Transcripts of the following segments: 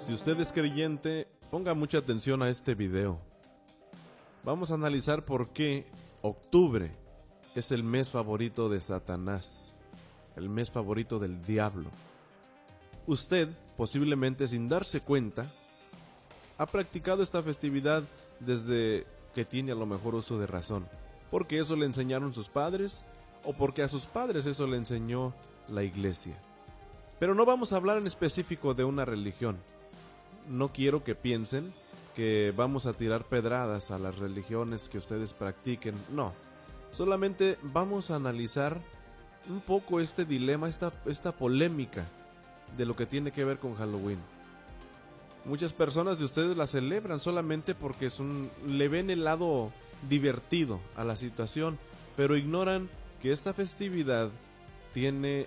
Si usted es creyente, ponga mucha atención a este video. Vamos a analizar por qué octubre es el mes favorito de Satanás, el mes favorito del diablo. Usted, posiblemente sin darse cuenta, ha practicado esta festividad desde que tiene a lo mejor uso de razón, porque eso le enseñaron sus padres o porque a sus padres eso le enseñó la iglesia. Pero no vamos a hablar en específico de una religión. No quiero que piensen que vamos a tirar pedradas a las religiones que ustedes practiquen. No, solamente vamos a analizar un poco este dilema, esta polémica de lo que tiene que ver con Halloween. Muchas personas de ustedes la celebran solamente porque le ven el lado divertido a la situación, pero ignoran que esta festividad tiene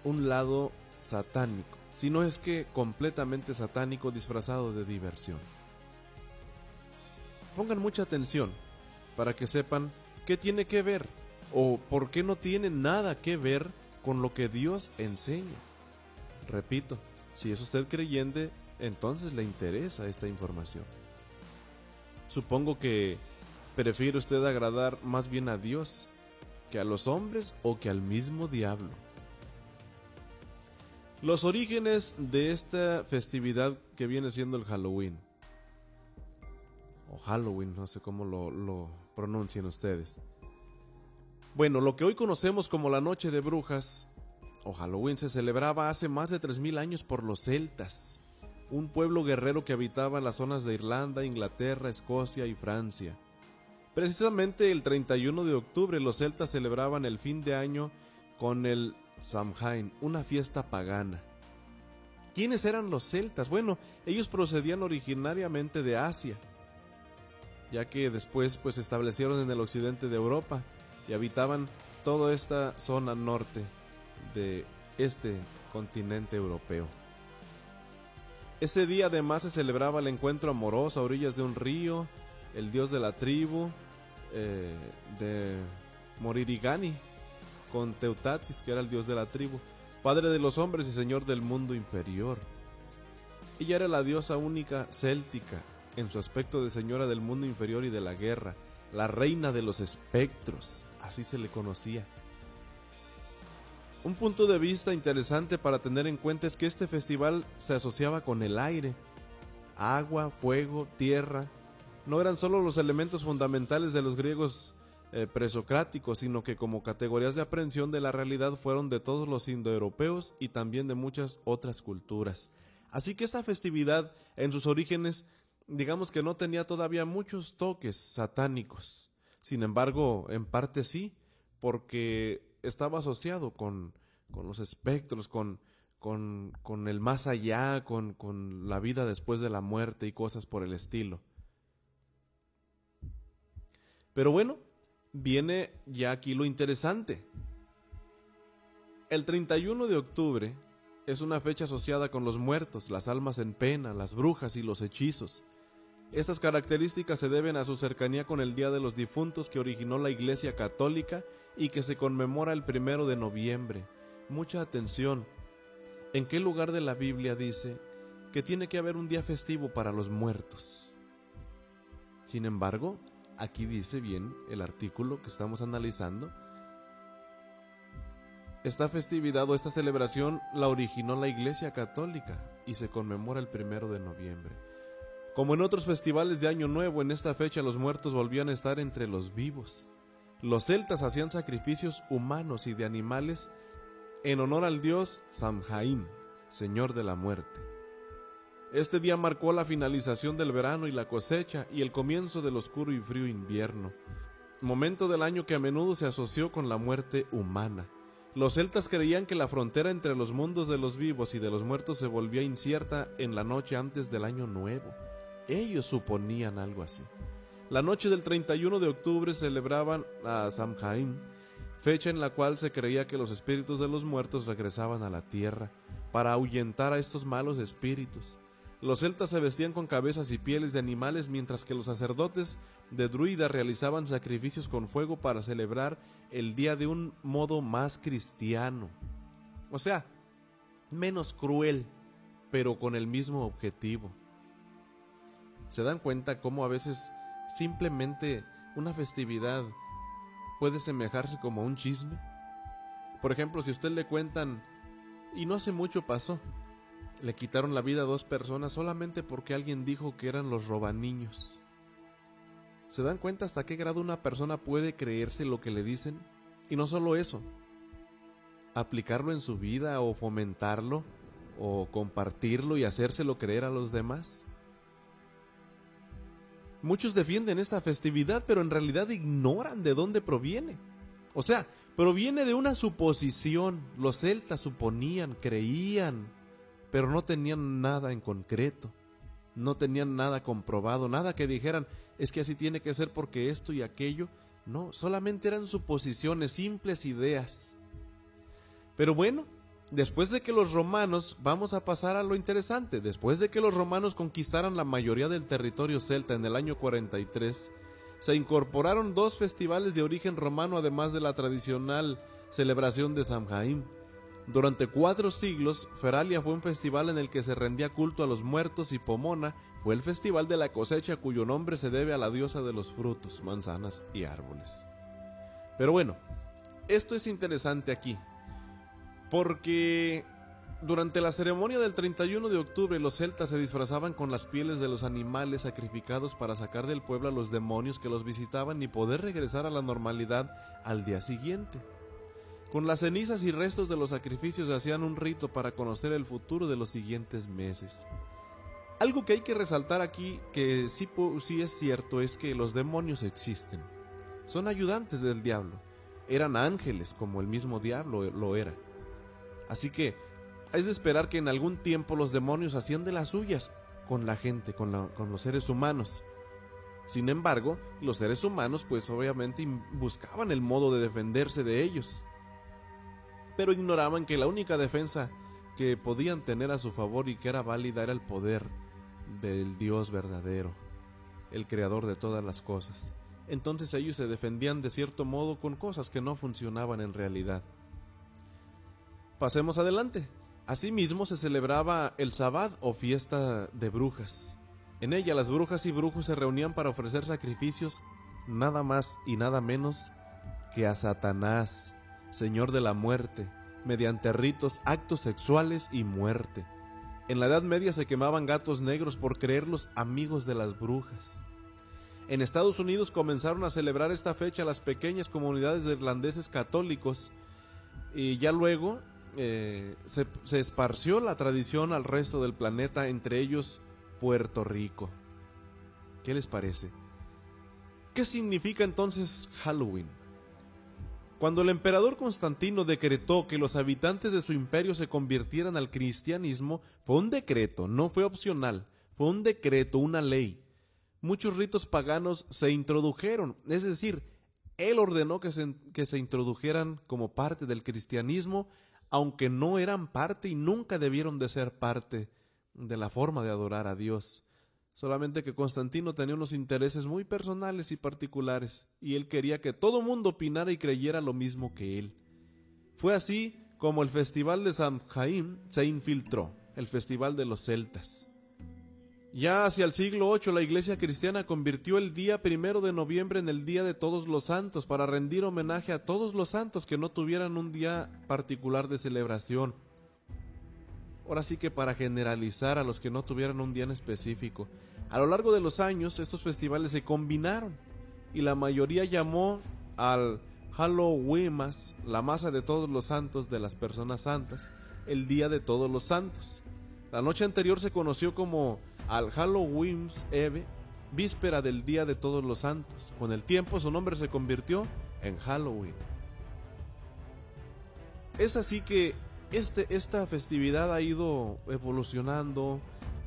un lado satánico, si no es que completamente satánico, disfrazado de diversión. Pongan mucha atención para que sepan qué tiene que ver o por qué no tiene nada que ver con lo que Dios enseña. Repito, si es usted creyente, entonces le interesa esta información. Supongo que prefiere usted agradar más bien a Dios que a los hombres o que al mismo diablo. Los orígenes de esta festividad que viene siendo el Halloween, o Halloween, no sé cómo lo pronuncian ustedes. Bueno, lo que hoy conocemos como la Noche de Brujas, o Halloween, se celebraba hace más de 3000 años por los celtas, un pueblo guerrero que habitaba en las zonas de Irlanda, Inglaterra, Escocia y Francia. Precisamente el 31 de octubre los celtas celebraban el fin de año con el Samhain, una fiesta pagana. ¿Quiénes eran los celtas? Bueno, ellos procedían originariamente de Asia, ya que después se establecieron en el occidente de Europa y habitaban toda esta zona norte de este continente europeo. Ese día además se celebraba el encuentro amoroso a orillas de un río, el dios de la tribu de Moririgani, con Teutatis, que era el dios de la tribu, padre de los hombres y señor del mundo inferior. Ella era la diosa única céltica, en su aspecto de señora del mundo inferior y de la guerra, la reina de los espectros, así se le conocía. Un punto de vista interesante para tener en cuenta es que este festival se asociaba con el aire, agua, fuego, tierra. No eran solo los elementos fundamentales de los griegos presocráticos, sino que como categorías de aprehensión de la realidad fueron de todos los indoeuropeos y también de muchas otras culturas. Así que esta festividad en sus orígenes, digamos que no tenía todavía muchos toques satánicos. Sin embargo, en parte sí, porque estaba asociado con los espectros, con el más allá, con la vida después de la muerte y cosas por el estilo. Pero bueno, viene ya aquí lo interesante. El 31 de octubre es una fecha asociada con los muertos, las almas en pena, las brujas y los hechizos. Estas características se deben a su cercanía con el Día de los Difuntos que originó la Iglesia Católica y que se conmemora el 1 de noviembre. Mucha atención. ¿En qué lugar de la Biblia dice que tiene que haber un día festivo para los muertos? Sin embargo, aquí dice bien el artículo que estamos analizando. Esta festividad o esta celebración la originó la Iglesia Católica y se conmemora el 1 de noviembre. Como en otros festivales de Año Nuevo, en esta fecha los muertos volvían a estar entre los vivos. Los celtas hacían sacrificios humanos y de animales en honor al dios Samhain, señor de la muerte. Este día marcó la finalización del verano y la cosecha y el comienzo del oscuro y frío invierno, momento del año que a menudo se asoció con la muerte humana. Los celtas creían que la frontera entre los mundos de los vivos y de los muertos se volvía incierta en la noche antes del año nuevo. Ellos suponían algo así. La noche del 31 de octubre celebraban a Samhain, fecha en la cual se creía que los espíritus de los muertos regresaban a la tierra para ahuyentar a estos malos espíritus. Los celtas se vestían con cabezas y pieles de animales, mientras que los sacerdotes de druida realizaban sacrificios con fuego para celebrar el día de un modo más cristiano. O sea, menos cruel, pero con el mismo objetivo. ¿Se dan cuenta cómo a veces simplemente una festividad puede semejarse como un chisme? Por ejemplo, si a usted le cuentan, y no hace mucho pasó, le quitaron la vida a 2 personas solamente porque alguien dijo que eran los robaniños. ¿Se dan cuenta hasta qué grado una persona puede creerse lo que le dicen? Y no solo eso, aplicarlo en su vida o fomentarlo o compartirlo y hacérselo creer a los demás. Muchos defienden esta festividad, pero en realidad ignoran de dónde proviene. O sea, proviene de una suposición. Los celtas suponían, creían, pero no tenían nada en concreto. No tenían nada comprobado, nada que dijeran, es que así tiene que ser porque esto y aquello. No, solamente eran suposiciones, simples ideas. Pero bueno, después de que los romanos, vamos a pasar a lo interesante, después de que los romanos conquistaran la mayoría del territorio celta en el año 43, se incorporaron 2 festivales de origen romano además de la tradicional celebración de Samhain. Durante 4 siglos, Feralia fue un festival en el que se rendía culto a los muertos y Pomona fue el festival de la cosecha cuyo nombre se debe a la diosa de los frutos, manzanas y árboles. Pero bueno, esto es interesante aquí, porque durante la ceremonia del 31 de octubre los celtas se disfrazaban con las pieles de los animales sacrificados para sacar del pueblo a los demonios que los visitaban y poder regresar a la normalidad al día siguiente. Con las cenizas y restos de los sacrificios se hacían un rito para conocer el futuro de los siguientes meses. Algo que hay que resaltar aquí, que sí es cierto, es que los demonios existen. Son ayudantes del diablo. Eran ángeles como el mismo diablo lo era. Así que es de esperar que en algún tiempo los demonios hacían de las suyas con la gente, con los seres humanos. Sin embargo, los seres humanos pues obviamente buscaban el modo de defenderse de ellos, pero ignoraban que la única defensa que podían tener a su favor y que era válida era el poder del Dios verdadero, el creador de todas las cosas. Entonces ellos se defendían de cierto modo con cosas que no funcionaban en realidad. Pasemos adelante. Asimismo se celebraba el Sabbat o fiesta de brujas. En ella las brujas y brujos se reunían para ofrecer sacrificios nada más y nada menos que a Satanás, señor de la muerte, mediante ritos, actos sexuales y muerte. En la Edad Media se quemaban gatos negros por creerlos amigos de las brujas. En Estados Unidos comenzaron a celebrar esta fecha las pequeñas comunidades de irlandeses católicos y ya luego se esparció la tradición al resto del planeta, entre ellos Puerto Rico. ¿Qué les parece? ¿Qué significa entonces Halloween? Cuando el emperador Constantino decretó que los habitantes de su imperio se convirtieran al cristianismo, fue un decreto, no fue opcional, fue un decreto, una ley. Muchos ritos paganos se introdujeron, es decir, él ordenó que se introdujeran como parte del cristianismo, aunque no eran parte y nunca debieron de ser parte de la forma de adorar a Dios. Solamente que Constantino tenía unos intereses muy personales y particulares, y él quería que todo mundo opinara y creyera lo mismo que él. Fue así como el festival de Samhain se infiltró, el festival de los celtas. Ya hacia el siglo VIII la iglesia cristiana convirtió el día 1 de noviembre en el Día de Todos los Santos para rendir homenaje a todos los santos que no tuvieran un día particular de celebración. Ahora sí que para generalizar a los que no tuvieran un día en específico. A lo largo de los años estos festivales se combinaron y la mayoría llamó al Halloween, la masa de todos los santos de las personas santas, el Día de Todos los Santos. La noche anterior se conoció como al Halloween Eve, víspera del Día de Todos los Santos. Con el tiempo su nombre se convirtió en Halloween. Es así que esta festividad ha ido evolucionando,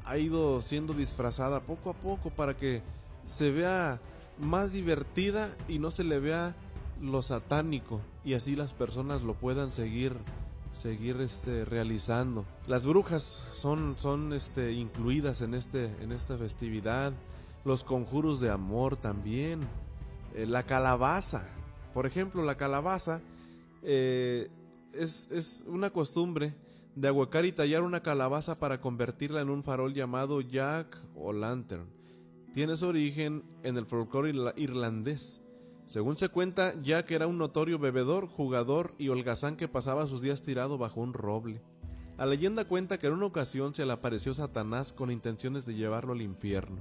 ha ido siendo disfrazada poco a poco para que se vea más divertida y no se le vea lo satánico, y así las personas lo puedan seguir realizando. Las brujas son incluidas en esta festividad, los conjuros de amor también, la calabaza. Por ejemplo, la calabaza es una costumbre de ahuecar y tallar una calabaza para convertirla en un farol llamado Jack o Lantern. Tiene su origen en el folclore irlandés. Según se cuenta, Jack era un notorio bebedor, jugador y holgazán que pasaba sus días tirado bajo un roble. La leyenda cuenta que en una ocasión se le apareció Satanás con intenciones de llevarlo al infierno.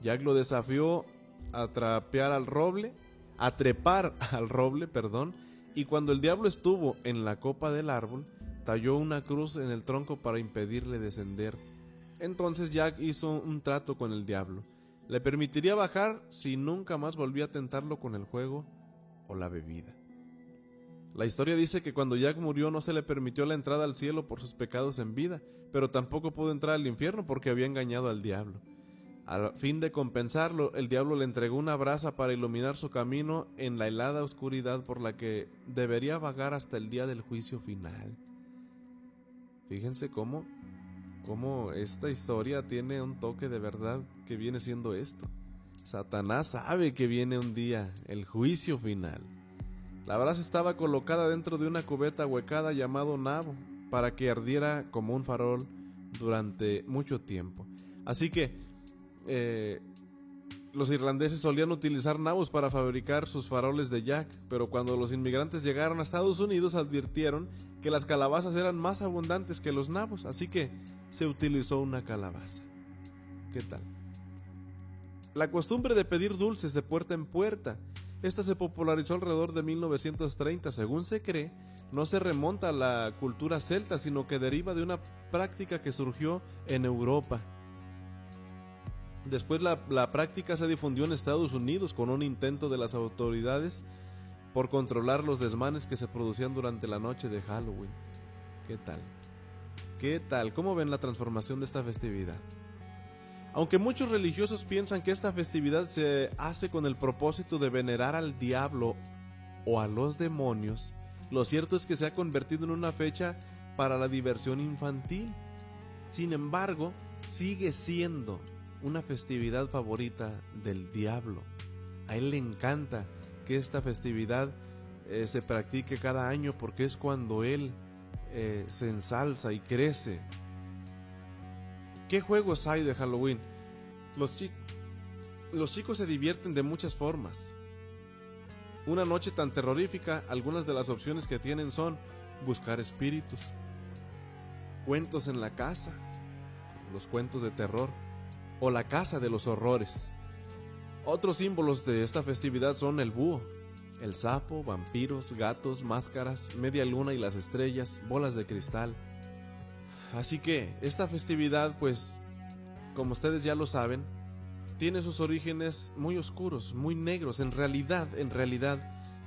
Jack lo desafió a trepar al roble, y cuando el diablo estuvo en la copa del árbol, talló una cruz en el tronco para impedirle descender. Entonces Jack hizo un trato con el diablo. Le permitiría bajar si nunca más volvía a tentarlo con el juego o la bebida. La historia dice que cuando Jack murió no se le permitió la entrada al cielo por sus pecados en vida, pero tampoco pudo entrar al infierno porque había engañado al diablo. A fin de compensarlo, el diablo le entregó una brasa para iluminar su camino en la helada oscuridad por la que debería vagar hasta el día del juicio final. Fíjense cómo esta historia tiene un toque de verdad que viene siendo esto. Satanás sabe que viene un día, el juicio final. La brasa estaba colocada dentro de una cubeta ahuecada llamado nabo, para que ardiera como un farol durante mucho tiempo. Así que los irlandeses solían utilizar nabos para fabricar sus faroles de Jack, pero cuando los inmigrantes llegaron a Estados Unidos advirtieron que las calabazas eran más abundantes que los nabos, así que se utilizó una calabaza. ¿Qué tal? La costumbre de pedir dulces de puerta en puerta, esta se popularizó alrededor de 1930, según se cree. No se remonta a la cultura celta, sino que deriva de una práctica que surgió en Europa. Después la práctica se difundió en Estados Unidos con un intento de las autoridades por controlar los desmanes que se producían durante la noche de Halloween. ¿Qué tal? ¿Qué tal? ¿Cómo ven la transformación de esta festividad? Aunque muchos religiosos piensan que esta festividad se hace con el propósito de venerar al diablo o a los demonios, lo cierto es que se ha convertido en una fecha para la diversión infantil. Sin embargo, sigue siendo una festividad favorita del diablo. A él le encanta que esta festividad se practique cada año porque es cuando él se ensalza y crece. ¿Qué juegos hay de Halloween? Los chicos se divierten de muchas formas. Una noche tan terrorífica, algunas de las opciones que tienen son buscar espíritus, cuentos en la casa, los cuentos de terror, o la casa de los horrores. Otros símbolos de esta festividad son el búho, el sapo, vampiros, gatos, máscaras, media luna y las estrellas, bolas de cristal. Así que esta festividad, pues, como ustedes ya lo saben, tiene sus orígenes muy oscuros, muy negros. En realidad,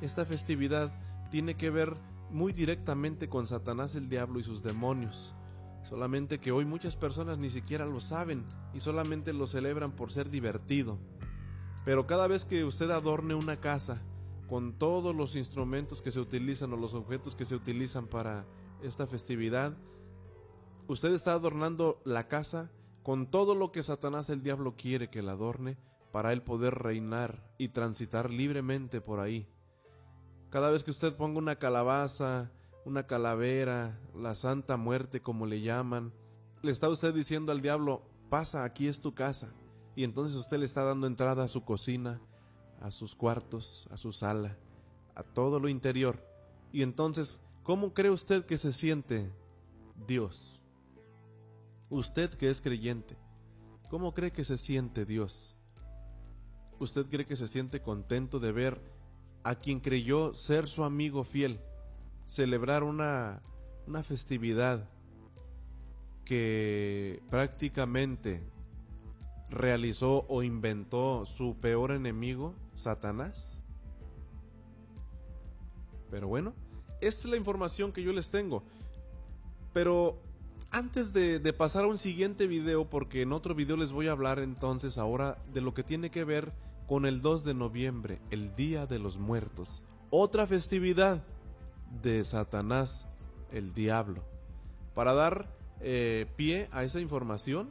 esta festividad tiene que ver muy directamente con Satanás, el diablo y sus demonios. Solamente que hoy muchas personas ni siquiera lo saben y solamente lo celebran por ser divertido. Pero cada vez que usted adorne una casa con todos los instrumentos que se utilizan o los objetos que se utilizan para esta festividad, usted está adornando la casa con todo lo que Satanás el diablo quiere que la adorne para él poder reinar y transitar libremente por ahí. Cada vez que usted ponga una calabaza, una calavera, la Santa Muerte como le llaman, le está usted diciendo al diablo: pasa, aquí es tu casa. Y entonces usted le está dando entrada a su cocina, a sus cuartos, a su sala, a todo lo interior. Y entonces, ¿cómo cree usted que se siente Dios? Usted que es creyente, ¿cómo cree que se siente Dios? ¿Usted cree que se siente contento de ver a quien creyó ser su amigo fiel celebrar una festividad que prácticamente realizó o inventó su peor enemigo, Satanás? Pero bueno, esta es la información que yo les tengo. Pero antes de pasar a un siguiente video, porque en otro video les voy a hablar entonces ahora de lo que tiene que ver con el 2 de noviembre, el Día de los Muertos, otra festividad de Satanás, el diablo. Para dar pie a esa información,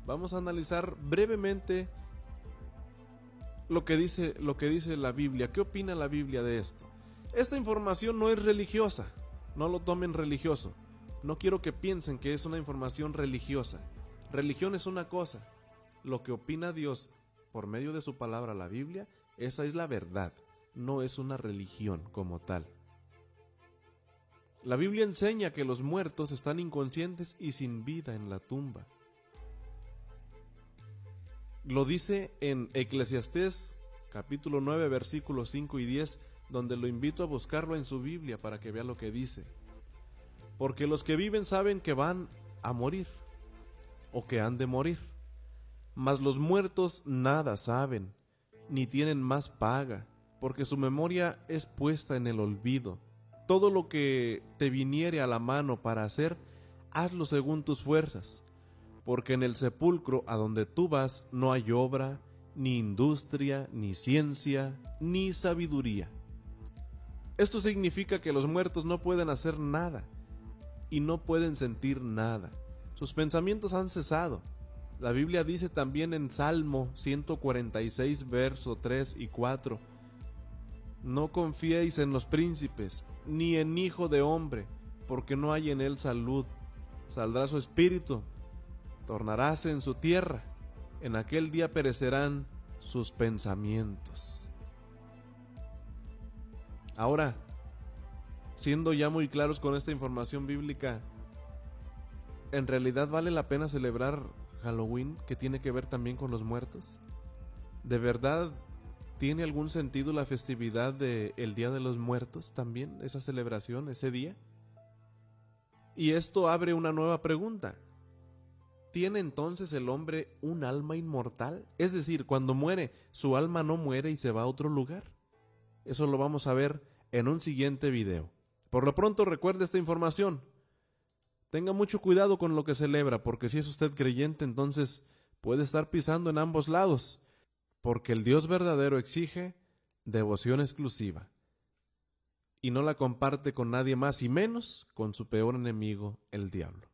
vamos a analizar brevemente lo que dice la Biblia. ¿Qué opina la Biblia de esto? Esta información no es religiosa, no lo tomen religioso. No quiero que piensen que es una información religiosa. Religión es una cosa. Lo que opina Dios por medio de su palabra, la Biblia, esa es la verdad. No es una religión como tal. La Biblia enseña que los muertos están inconscientes y sin vida en la tumba. Lo dice en Eclesiastés capítulo 9 versículos 5 y 10, donde lo invito a buscarlo en su Biblia para que vea lo que dice. Porque los que viven saben que van a morir o que han de morir, mas los muertos nada saben, ni tienen más paga, porque su memoria es puesta en el olvido. Todo lo que te viniere a la mano para hacer, hazlo según tus fuerzas, porque en el sepulcro a donde tú vas no hay obra, ni industria, ni ciencia, ni sabiduría. Esto significa que los muertos no pueden hacer nada y no pueden sentir nada. Sus pensamientos han cesado. La Biblia dice también en Salmo 146, verso 3 y 4: no confiéis en los príncipes, ni en hijo de hombre, porque no hay en él salud. Saldrá su espíritu, tornaráse en su tierra, en aquel día perecerán sus pensamientos. Ahora, siendo ya muy claros con esta información bíblica, ¿en realidad vale la pena celebrar Halloween, que tiene que ver también con los muertos? ¿De verdad tiene algún sentido la festividad del Día de los Muertos también, esa celebración, ese día? Y esto abre una nueva pregunta. ¿Tiene entonces el hombre un alma inmortal? Es decir, cuando muere, su alma no muere y se va a otro lugar. Eso lo vamos a ver en un siguiente video. Por lo pronto, recuerde esta información. Tenga mucho cuidado con lo que celebra, porque si es usted creyente, entonces puede estar pisando en ambos lados, porque el Dios verdadero exige devoción exclusiva y no la comparte con nadie más, y menos con su peor enemigo, el diablo.